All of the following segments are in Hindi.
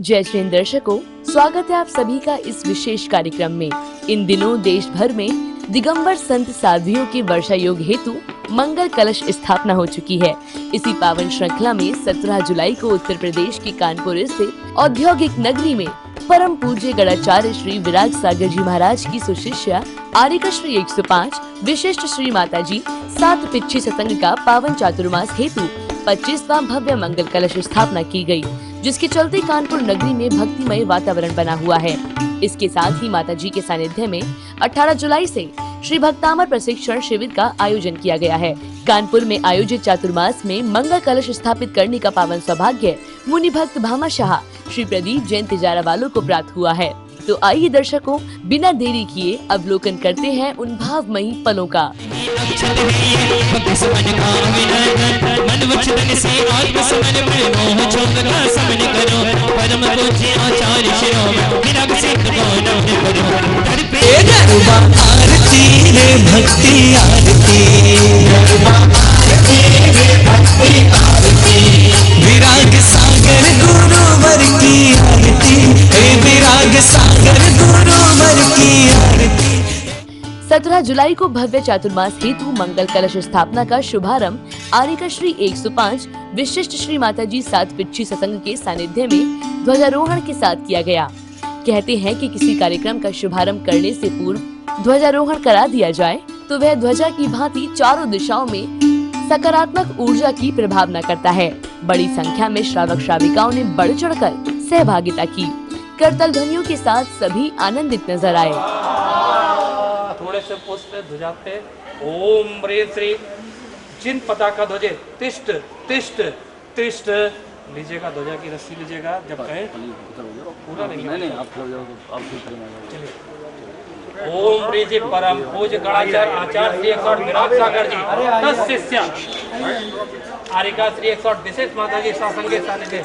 जय श्री हिंद दर्शकों, स्वागत है आप सभी का इस विशेष कार्यक्रम में। इन दिनों देश भर में दिगंबर संत साध्वियों के वर्षा योग हेतु मंगल कलश स्थापना हो चुकी है। इसी पावन श्रृंखला में 17 जुलाई को उत्तर प्रदेश के कानपुर स्थित औद्योगिक नगरी में परम पूज्य गणाचार्य श्री विराग सागर जी महाराज की सुशिष्या आरिका श्री 105 विशिष्ट श्री माताजी सात पिच्छी सत्संग का पावन चातुर्मास हेतु 25वां भव्य मंगल कलश स्थापना की गई, जिसके चलते कानपुर नगरी में भक्तिमय वातावरण बना हुआ है। इसके साथ ही माताजी के सानिध्य में 18 जुलाई से श्री भक्तामर प्रशिक्षण शिविर का आयोजन किया गया है। कानपुर में आयोजित चातुर्मास में मंगल कलश स्थापित करने का पावन सौभाग्य मुनि भक्त भामा शाह श्री प्रदीप जैन तिजारा वालों को प्राप्त हुआ है। तो आइए दर्शकों, बिना देरी किए अवलोकन करते हैं उन भावमयी पलों का। विराग सागर गुरुवर की आरती, विराग सागर गुरुवर की आरती। 17 जुलाई को भव्य चातुर्मास हेतु मंगल कलश स्थापना का शुभारंभ आरिका श्री 105 विशिष्ट श्री माताजी सात पिच्छी सत्संग के सानिध्य में ध्वजारोहण के साथ किया गया। कहते हैं कि किसी कार्यक्रम का शुभारंभ करने से पूर्व ध्वजारोहण करा दिया जाए तो वह ध्वजा की भांति चारों दिशाओं में सकारात्मक ऊर्जा की प्रभावना करता है। बड़ी संख्या में श्रावक श्राविकाओं ने बढ़ चढ़कर सहभागिता की। करताल ध्वनियों के साथ सभी आनंदित नजर आए। थोड़े से पुष्प ध्वजा पे ओम ह्रीं श्री जिन पताका ध्वजे तिष्ठ तिष्ठ तिष्ठ लीजिएगा, ध्वजा की रस्सी लीजिएगा। जब कहें पूरा नहीं आप चलिए। ओम ह्रीं जी परम पूज्य गणाचार्य आचार्य श्री 108 विराग सागर जी दस शिष्य आरिका श्री 108 विशिष्ट माताजी सासंगे सानिध्य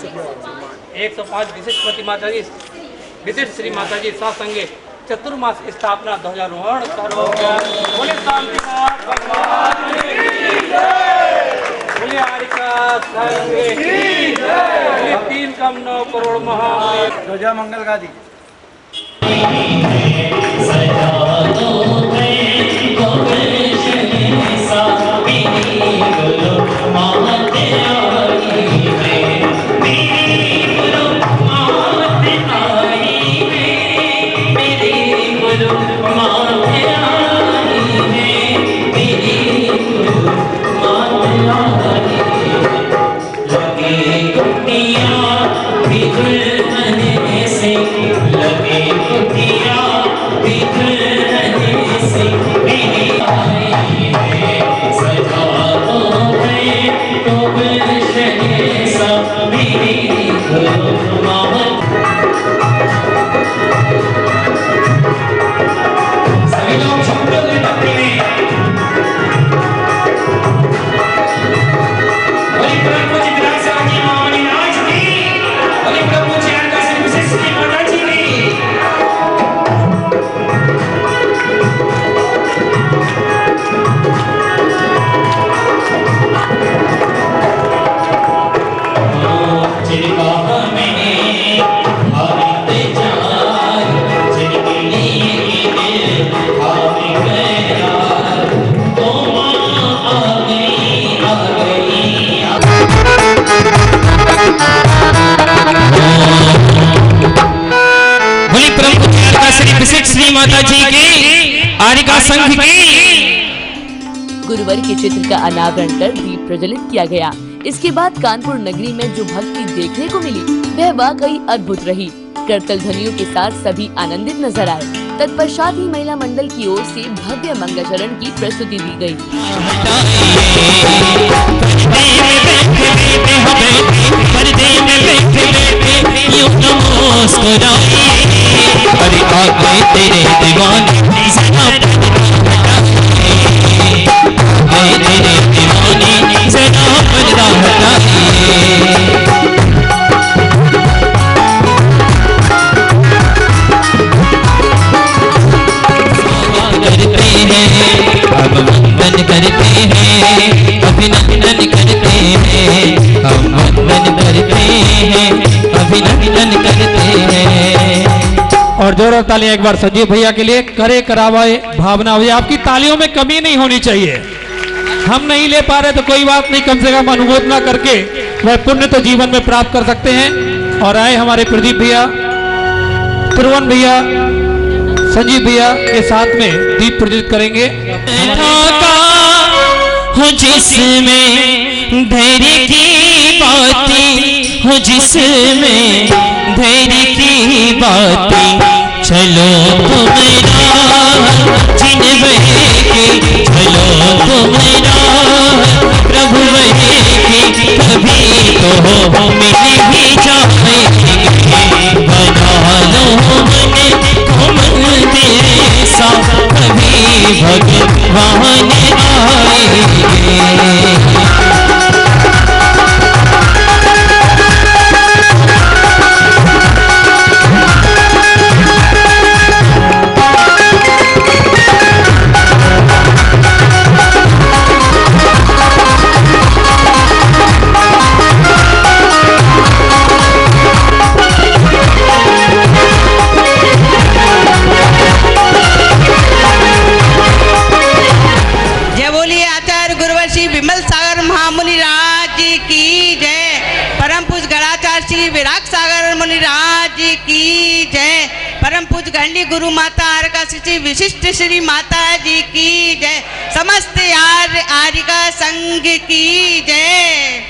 105 विशिष्ट प्रति माताजी विशिष्ट श्री माताजी सासंगे चतुर्मास स्थापना ध्वजारोहण करो। बोले शांतिनाथ भगवान की जय, बोले आरिका संघ की जय, 3 कम 9 करोड़ महादेव। ध्वजा मंगल गादी श्री माताजी की आरिका संघ की। गुरुवर के चित्र का अनावरण कर दीप प्रज्वलित किया गया। इसके बाद कानपुर नगरी में जो भक्ति देखने को मिली वह वाकई अद्भुत रही। करताल ध्वनियों के साथ सभी आनंदित नजर आए। तत्पश्चात ही महिला मंडल की ओर से भव्य मंगलाचरण की प्रस्तुति दी गई। तेरे दीवाने जरा पर्दा अभिनंदन करते हैं, हम वंदन करते हैं, अभिनंदन करते जोरदार तालियां एक बार संजीव भैया के लिए। करे करावाए भावना हो, आपकी तालियों में कमी नहीं होनी चाहिए। हम नहीं ले पा रहे तो कोई बात नहीं, कम से कम अनुमोदना करके वह पुण्य तो जीवन में प्राप्त कर सकते हैं। और आए हमारे प्रदीप भैया, त्रिवन भैया, संजीव भैया के साथ में दीप प्रज्वलित करेंगे। हो जिसमें धैर्य की बातें, हो जिसमें धैर्य की बातें, चलो तुम्हारा जिन के, चलो तुम्हारा प्रभु के, कभी तो मिल भी जाएंगे। बना लो मन तेरे सा, कभी भगवान आएंगे। गुरु माता आर्यका श्री विशिष्ट श्री माता जी की जय। समस्त आर्यका संघ की जय।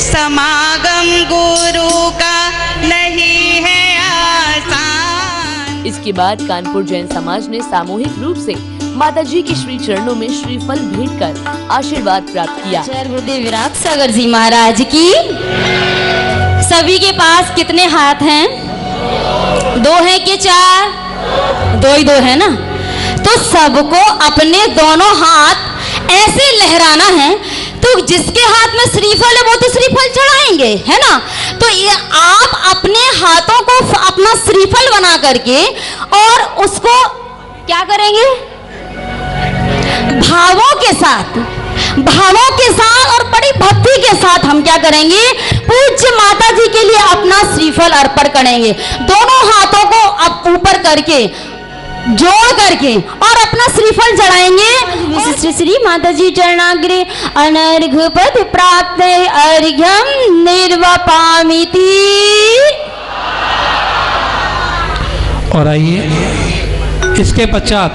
समागम गुरु का नहीं है आसान। इसके बाद कानपुर जैन समाज ने सामूहिक रूप से माताजी के श्री चरणों में श्रीफल भेंट कर आशीर्वाद प्राप्त किया। गुरुदेव विराट सागर जी महाराज की। सभी के पास कितने हाथ हैं? 2 हैं कि 4? 2 ही 2 है ना। तो सबको अपने दोनों हाथ ऐसे लहराना है, तो जिसके हाथ में श्रीफल है वो तो श्रीफल चढ़ाएंगे, है ना। तो ये आप अपने हाथों को अपना श्रीफल बना करके और उसको क्या करेंगे? भावों के साथ और बड़ी भक्ति के साथ हम क्या करेंगे? पूज्य माता जी के लिए अपना श्रीफल अर्पण करेंगे। दोनों हाथों को अब ऊपर करके जोड़ करके और अपना श्रीफल चढ़ाएंगे। श्री श्री माता जी चरणाग्रे अनर्घ पद प्राप्त अर्घ्यम निर्वपामिति। और आइए इसके पश्चात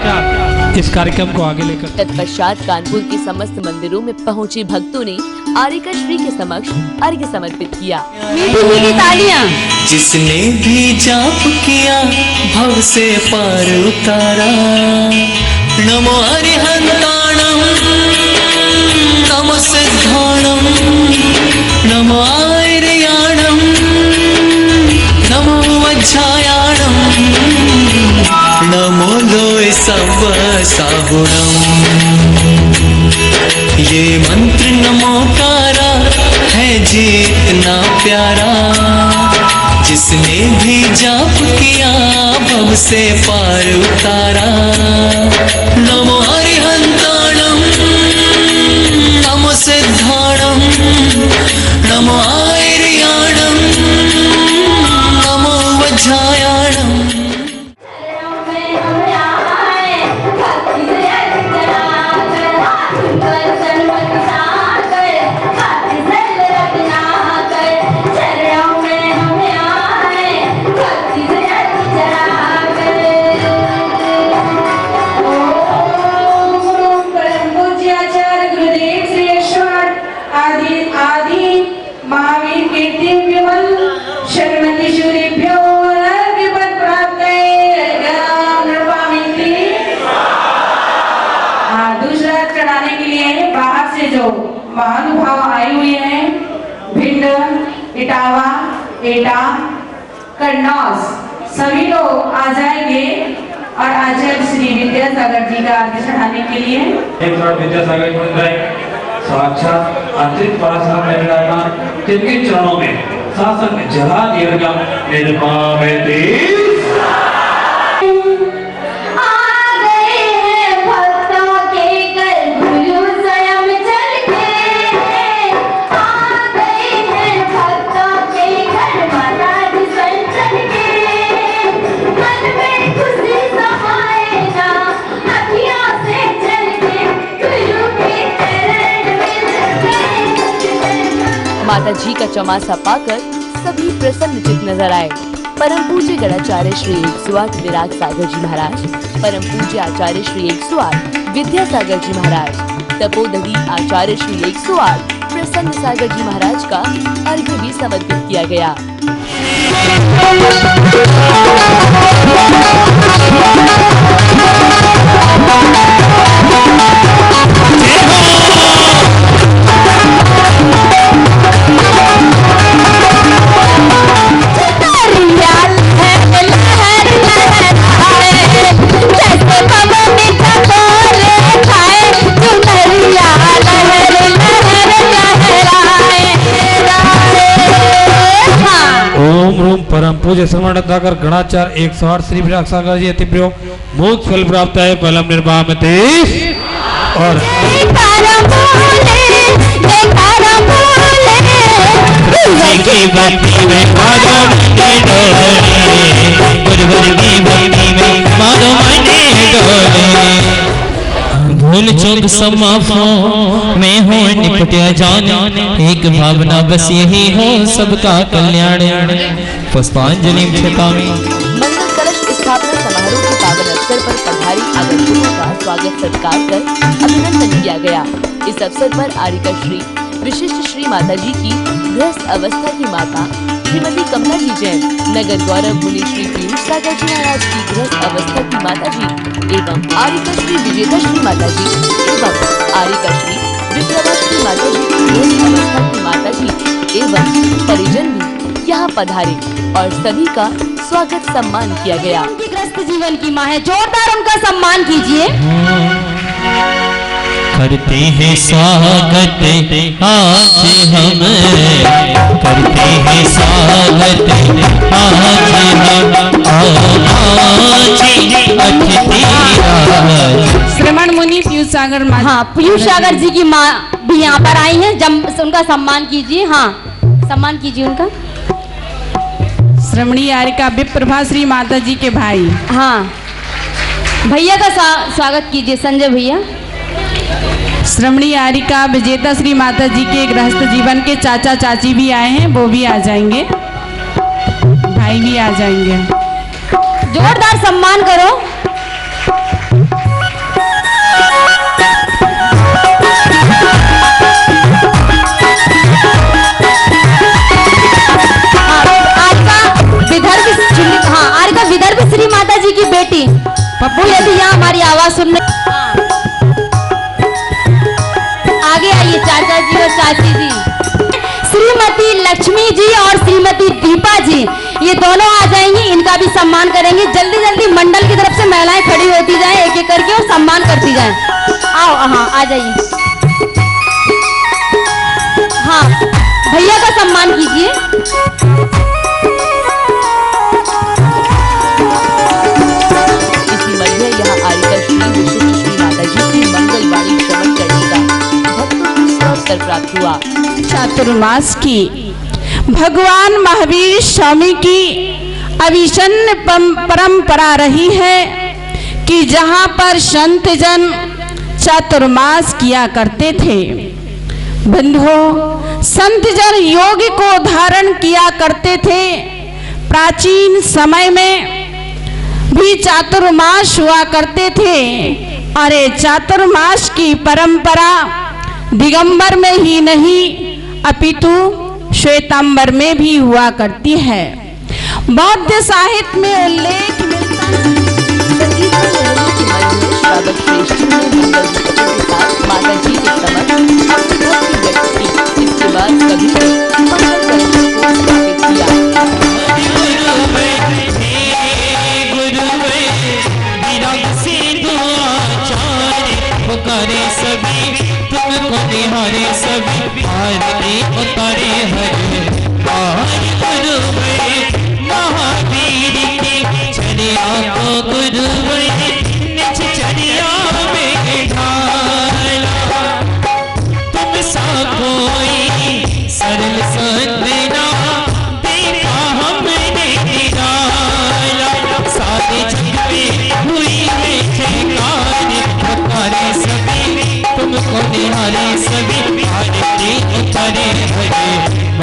इस कार्यक्रम को आगे लेकर तत्पश्चात कानपुर के समस्त मंदिरों में पहुंचे भक्तों ने आर्यका श्री के समक्ष अर्घ्य समर्पित किया। मीठी तालियां। जिसने भी जाप किया भव से पार उतारा, नमो अरिहंताणम नमो सिद्धाणम नमो आर्याणम नमो वज्रायाणम नमो लोय सब साहुणम। ये मंत्र नमोकारा है जी इतना प्यारा, जिसने भी जाप किया भव से पार उतारा। नमो अरिहंताणम नमो सिद्धाणम नमो आर्याणम नमो वज्रायाणम। महानुभाव आए हुए हैं, भिंड, इटावा, एटा, कन्नौज, सभी लोग आ जाएंगे और आचार्य श्री विद्यासागर जी का अर्घ्य चढ़ाने के लिए। एक बार विद्यासागर साक्षात अंतरिक्ष पराशर में विराजमान, जिनके चरणों में शासन में जला दिया गया निर्मामेति। आ गए हैं भक्तों के घर गुरु स्वयं चल के। माता जी का चमासा पाकर सभी प्रसन्नचित नजर आए। परम पूज्य गणाचार्य श्री 108 विराग सागर जी महाराज, परम पूज्य आचार्य श्री 108 विद्यासागर जी महाराज, तपोधनी आचार्य श्री 108 प्रसन्न सागर जी महाराज का अर्घ्य भी समर्पित किया गया। परम पूज्य समर्थाकर गणाचार्य 108 श्री विराग सागर जी अति प्रियो मोक्ष फल प्राप्त है पलम निर्वाह में 23 और भूल चूक समाफों में हो निपटिया जान, एक भावना बस यही हो सबका कल्याण। पुष्पांजलि छिपामी। मंगल कलश स्थापना समारोह के पावन अवसर पर पधारी आगंतुकों का स्वागत सत्कार कर अभिनंदन किया गया। इस अवसर पर आरिका श्री विशिष्ट श्री माता जी की गृहस्थ अवस्था की माता श्रीमती कमला जी जैन, नगर गौरव मुनि श्री पीयूष सागर जी महाराज की गृहस्थ अवस्था की माता जी एवं आरिका श्री विजेता श्री माता जी एवं आरिका श्री विप्रभा श्री माता जी की गृहस्थ अवस्था की माता जी एवं परिजन भी यहाँ पधारे और सभी का स्वागत सम्मान किया गया। उनकी गृहस्थ जीवन की माँ है, जोरदार उनका सम्मान कीजिए। करते हैं स्वागत आज हम, करते हैं स्वागत आज हम। श्रमण मुनि पीयूष सागर माँ, हाँ, पीयूष सागर जी की माँ भी यहाँ पर आई हैं, जब उनका सम्मान कीजिए। हाँ, सम्मान कीजिए उनका। श्रमणी आरिका विप्रभा श्री माता जी के भाई, हाँ, भैया का स्वागत कीजिए, संजय भैया। श्रमणी आरिका विजेता श्री माता जी के गृहस्थ जीवन के चाचा चाची भी आए हैं, वो भी आ जाएंगे, भाई भी आ जाएंगे। जोरदार सम्मान करो। आरिका विदर्भ श्री माता जी की बेटी पप्पू, यदि यहाँ हमारी आवाज सुनने आगे आइए, चाचा जी और चाची जी। श्रीमती लक्ष्मी जी और श्रीमती दीपा जी, ये दोनों आ जाएंगी, इनका भी सम्मान करेंगे। जल्दी जल्दी मंडल की तरफ से महिलाएं खड़ी होती जाएं एक एक करके और सम्मान करती जाएं। आओ, हाँ, आ जाइए। हाँ, भैया का सम्मान कीजिए। इसी मध्य यहाँ आरिका श्री विशिष्ट श्री माता जी की मंगलवाणी श्रवण करने का भक्तों को अवसर प्राप्त हुआ। चातुर्मास की भगवान महावीर स्वामी की अविच्छिन्न परंपरा रही है कि जहाँ पर संत जन चातुर्मास किया करते थे, बंधुओं, संत जन योग को धारण किया करते थे। प्राचीन समय में भी चातुर्मास हुआ करते थे। अरे चातुर्मास की परंपरा दिगंबर में ही नहीं अपितु श्वेतांबर में भी हुआ करती है। बौद्ध साहित्य में उल्लेख मिलता है। संगीत में लहरों के मध्य में श्रावक श्रेष्ठ ने मंगल गीतों के साथ माता जी के समक्ष अपनी भक्ति व्यक्त की। इसके बाद सभी ने मंगल कलश को स्थापित किया। पुकारे सभी तुमको निहारे सभी, आरती उतारे हरे गुरु महावीर की चरिया को गुरु निज चरिया में ढाला। तुम सा कोई सरल सदना देखा हमने निराला। सारे जग में हुई है जयकारे, पुकारे सभी तुमको निहारे सभी, आरती उतारे हरे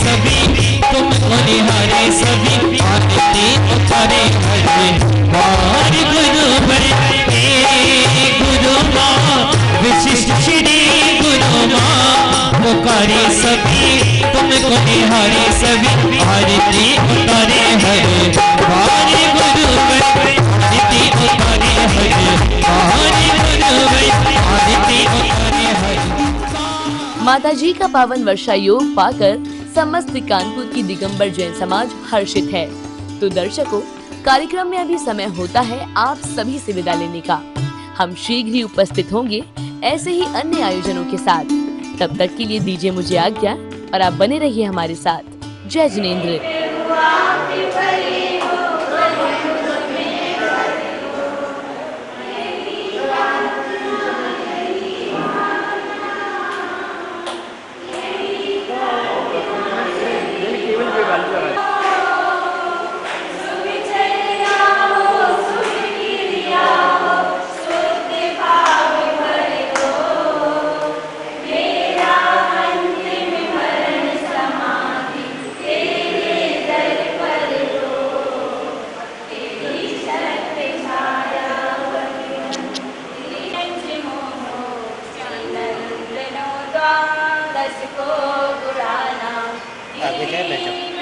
सभी तुमको निहारे सभी आरती उतारे हरे बार गुरु बरते गुरु माँ विशिष्ट श्री गुरु माँ पुकारे सभी तुमको निहारे सभी आरती उतारे हरे बार गुरु बरते आरती उतारे हरे बार गुरु बरते आरती उतारे हरे। माता जी का पावन वर्षा योग पाकर समस्त कानपुर की दिगंबर जैन समाज हर्षित है। तो दर्शकों, कार्यक्रम में अभी समय होता है आप सभी से विदा लेने का। हम शीघ्र ही उपस्थित होंगे ऐसे ही अन्य आयोजनों के साथ। तब तक के लिए दीजिए मुझे आज्ञा और आप बने रहिए हमारे साथ। जय जिनेंद्र। आगे जाए ले जाओ।